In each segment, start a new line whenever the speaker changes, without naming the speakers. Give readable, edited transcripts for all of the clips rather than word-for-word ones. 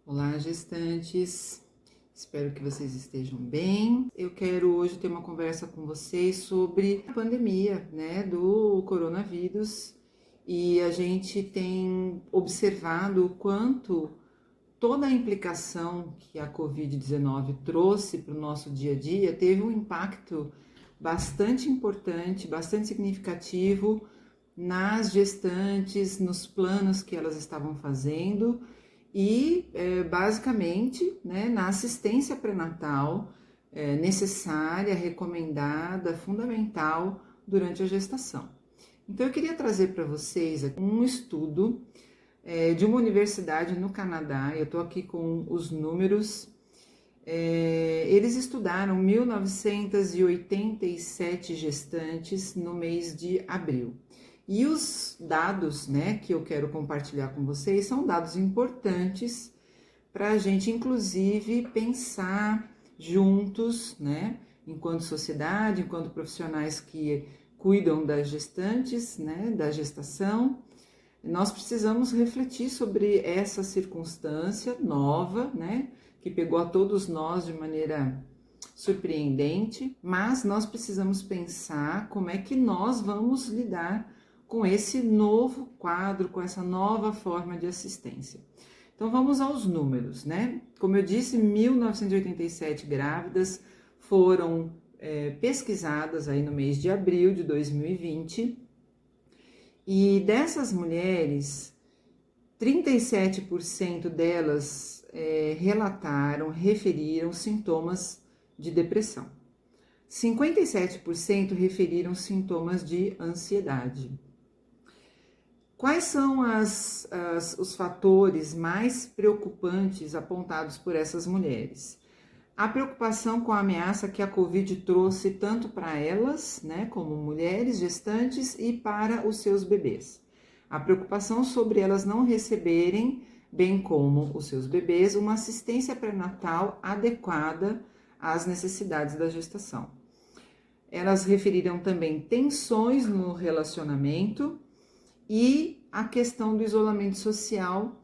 Olá, gestantes. Espero que vocês estejam bem. Eu quero hoje ter uma conversa com vocês sobre a pandemia, do coronavírus. E a gente tem observado o quanto toda a implicação que a Covid-19 trouxe para o nosso dia a dia teve um impacto bastante importante, bastante significativo nas gestantes, nos planos que elas estavam fazendo e basicamente na assistência pré-natal necessária, recomendada, fundamental durante a gestação. Então eu queria trazer para vocês um estudo de uma universidade no Canadá. Eu estou aqui com os números. Eles estudaram 1987 gestantes no mês de abril. E os dados, que eu quero compartilhar com vocês são dados importantes para a gente, inclusive, pensar juntos, enquanto sociedade, enquanto profissionais que cuidam das gestantes, da gestação. Nós precisamos refletir sobre essa circunstância nova, que pegou a todos nós de maneira surpreendente, mas nós precisamos pensar como é que nós vamos lidar com esse novo quadro, com essa nova forma de assistência. Então vamos aos números, Como eu disse, 1987 grávidas foram pesquisadas aí no mês de abril de 2020, e dessas mulheres, 37% delas referiram sintomas de depressão. 57% referiram sintomas de ansiedade. Quais são os fatores mais preocupantes apontados por essas mulheres? A preocupação com a ameaça que a Covid trouxe tanto para elas, como mulheres gestantes, e para os seus bebês. A preocupação sobre elas não receberem, bem como os seus bebês, uma assistência pré-natal adequada às necessidades da gestação. Elas referiram também tensões no relacionamento e a questão do isolamento social,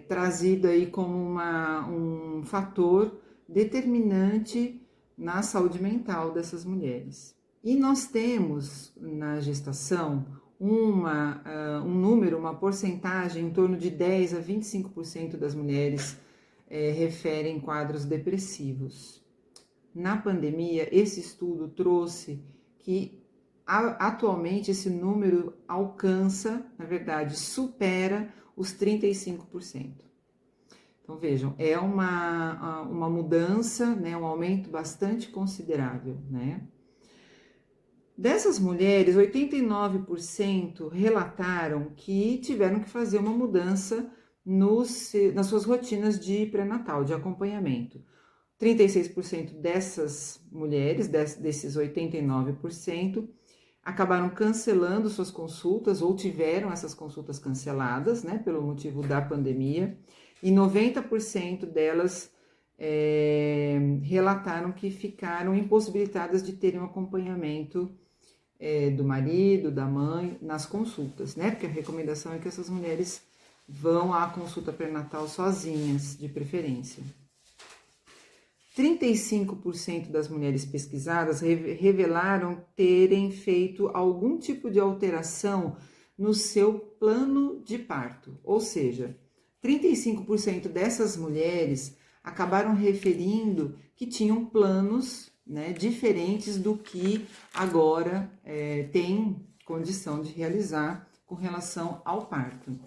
trazido aí como um fator determinante na saúde mental dessas mulheres. E nós temos na gestação uma porcentagem em torno de 10 a 25% das mulheres referem quadros depressivos. Na pandemia, esse estudo trouxe que atualmente esse número alcança, na verdade, supera os 35%. Então vejam, é uma mudança, um aumento bastante considerável, Dessas mulheres, 89% relataram que tiveram que fazer uma mudança nas suas rotinas de pré-natal, de acompanhamento. 36% dessas mulheres, desses 89%, acabaram cancelando suas consultas ou tiveram essas consultas canceladas, pelo motivo da pandemia, e 90% delas relataram que ficaram impossibilitadas de terem um acompanhamento do marido, da mãe, nas consultas, Porque a recomendação é que essas mulheres vão à consulta pré-natal sozinhas, de preferência. 35% das mulheres pesquisadas revelaram terem feito algum tipo de alteração no seu plano de parto, ou seja, 35% dessas mulheres acabaram referindo que tinham planos diferentes do que agora tem condição de realizar com relação ao parto.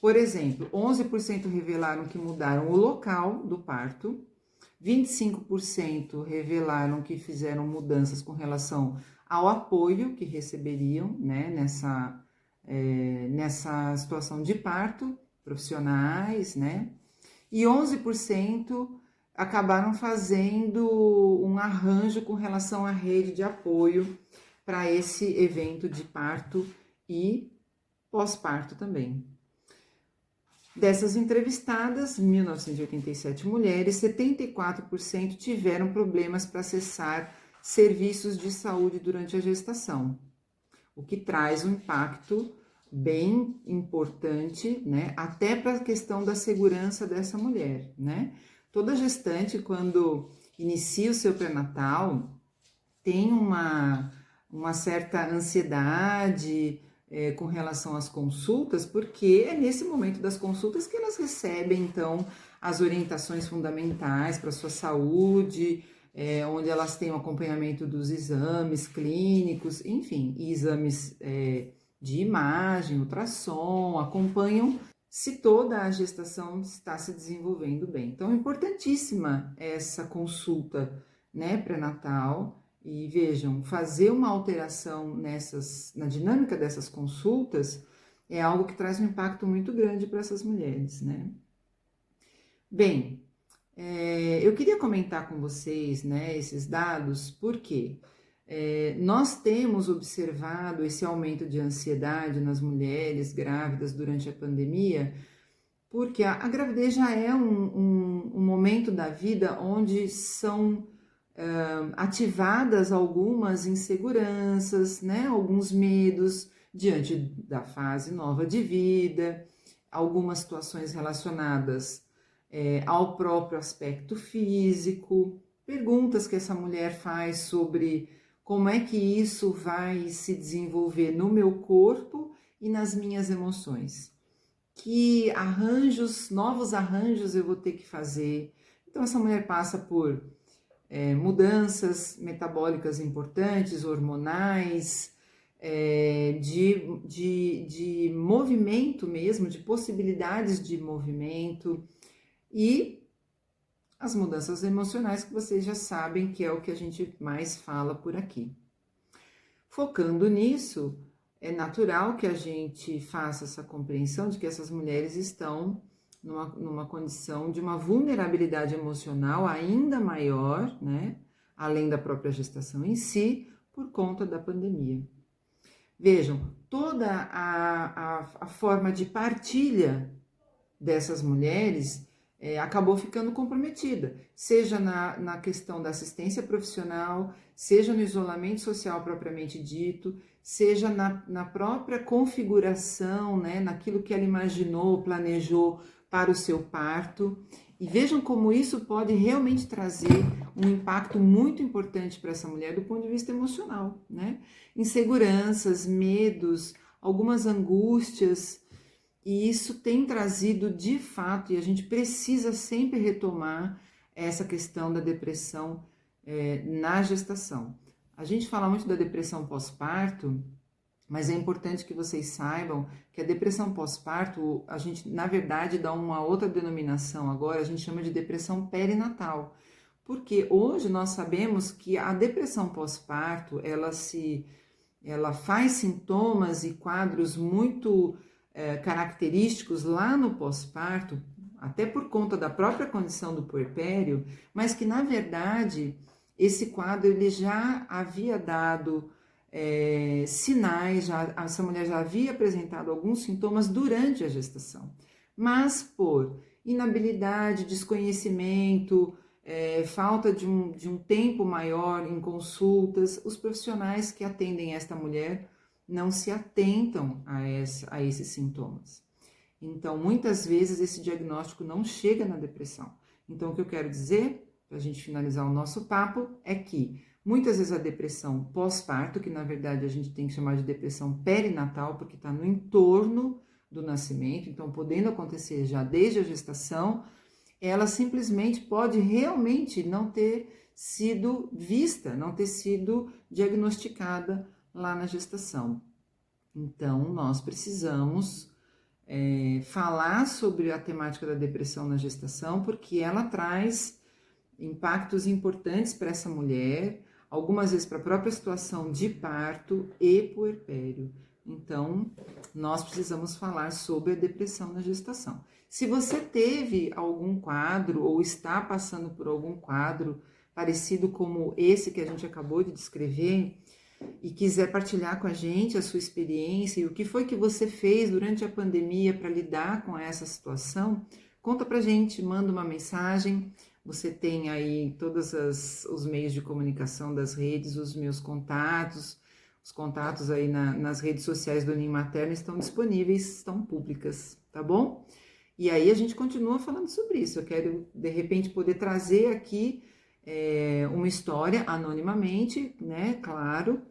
Por exemplo, 11% revelaram que mudaram o local do parto, 25% revelaram que fizeram mudanças com relação ao apoio que receberiam nessa situação de parto, profissionais, e 11% acabaram fazendo um arranjo com relação à rede de apoio para esse evento de parto e pós-parto também. Dessas entrevistadas, 1.987 mulheres, 74% tiveram problemas para acessar serviços de saúde durante a gestação, o que traz um impacto bem importante, né? Até para a questão da segurança dessa mulher, né? Toda gestante, quando inicia o seu pré-natal, tem uma certa ansiedade com relação às consultas, porque é nesse momento das consultas que elas recebem, então, as orientações fundamentais para a sua saúde, onde elas têm o acompanhamento dos exames clínicos, enfim, e exames de imagem, ultrassom, acompanham se toda a gestação está se desenvolvendo bem. Então, é importantíssima essa consulta, né, pré-natal. E vejam, fazer uma alteração na dinâmica dessas consultas é algo que traz um impacto muito grande para essas mulheres, né? Bem, eu queria comentar com vocês, né, esses dados, porque nós temos observado esse aumento de ansiedade nas mulheres grávidas durante a pandemia, porque a gravidez já é um momento da vida onde são ativadas algumas inseguranças, né, alguns medos diante da fase nova de vida, algumas situações relacionadas ao próprio aspecto físico, perguntas que essa mulher faz sobre como é que isso vai se desenvolver no meu corpo e nas minhas emoções. Que novos arranjos eu vou ter que fazer. Então essa mulher passa por mudanças metabólicas importantes, hormonais, de movimento mesmo, de possibilidades de movimento e as mudanças emocionais que vocês já sabem que é o que a gente mais fala por aqui. Focando nisso, é natural que a gente faça essa compreensão de que essas mulheres estão numa condição de uma vulnerabilidade emocional ainda maior, né? Além da própria gestação em si, por conta da pandemia. Vejam, toda a forma de partilha dessas mulheres acabou ficando comprometida, seja na questão da assistência profissional, seja no isolamento social propriamente dito, seja na própria configuração, né, naquilo que ela imaginou, planejou para o seu parto. E vejam como isso pode realmente trazer um impacto muito importante para essa mulher do ponto de vista emocional, né? Inseguranças, medos, algumas angústias, e isso tem trazido de fato, e a gente precisa sempre retomar essa questão da depressão na gestação. A gente fala muito da depressão pós-parto, mas é importante que vocês saibam que a depressão pós-parto, a gente, na verdade, dá uma outra denominação agora, a gente chama de depressão perinatal. Porque hoje nós sabemos que a depressão pós-parto, ela faz sintomas e quadros muito característicos lá no pós-parto, até por conta da própria condição do puerpério, mas que, na verdade, esse quadro ele já havia dado sinais, essa mulher já havia apresentado alguns sintomas durante a gestação, mas por inabilidade, desconhecimento, falta de um tempo maior em consultas, os profissionais que atendem esta mulher não se atentam a esses sintomas. Então, muitas vezes esse diagnóstico não chega na depressão. Então, o que eu quero dizer, para a gente finalizar o nosso papo, é que muitas vezes a depressão pós-parto, que na verdade a gente tem que chamar de depressão perinatal, porque está no entorno do nascimento, então podendo acontecer já desde a gestação, ela simplesmente pode realmente não ter sido vista, não ter sido diagnosticada lá na gestação. Então, nós precisamos falar sobre a temática da depressão na gestação, porque ela traz impactos importantes para essa mulher, algumas vezes para a própria situação de parto e puerpério. Então, nós precisamos falar sobre a depressão na gestação. Se você teve algum quadro ou está passando por algum quadro parecido como esse que a gente acabou de descrever e quiser partilhar com a gente a sua experiência e o que foi que você fez durante a pandemia para lidar com essa situação, conta pra gente, manda uma mensagem. Você tem aí todos os meios de comunicação das redes, os meus contatos, Os contatos aí nas redes sociais do Ninho Materno estão disponíveis, estão públicas, tá bom? E aí a gente continua falando sobre isso. Eu quero, de repente, poder trazer aqui uma história anonimamente, né? Claro,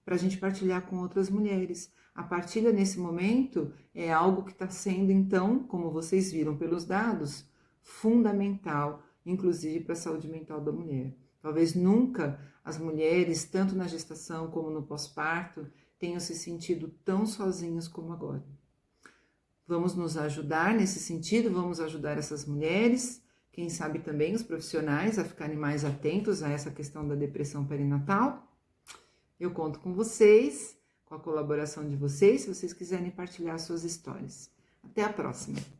para a gente partilhar com outras mulheres. A partilha nesse momento é algo que está sendo, então, como vocês viram pelos dados, fundamental, inclusive para a saúde mental da mulher. Talvez nunca as mulheres, tanto na gestação como no pós-parto, tenham se sentido tão sozinhas como agora. Vamos nos ajudar nesse sentido, vamos ajudar essas mulheres, quem sabe também os profissionais a ficarem mais atentos a essa questão da depressão perinatal. Eu conto com vocês, com a colaboração de vocês, se vocês quiserem partilhar suas histórias. Até a próxima!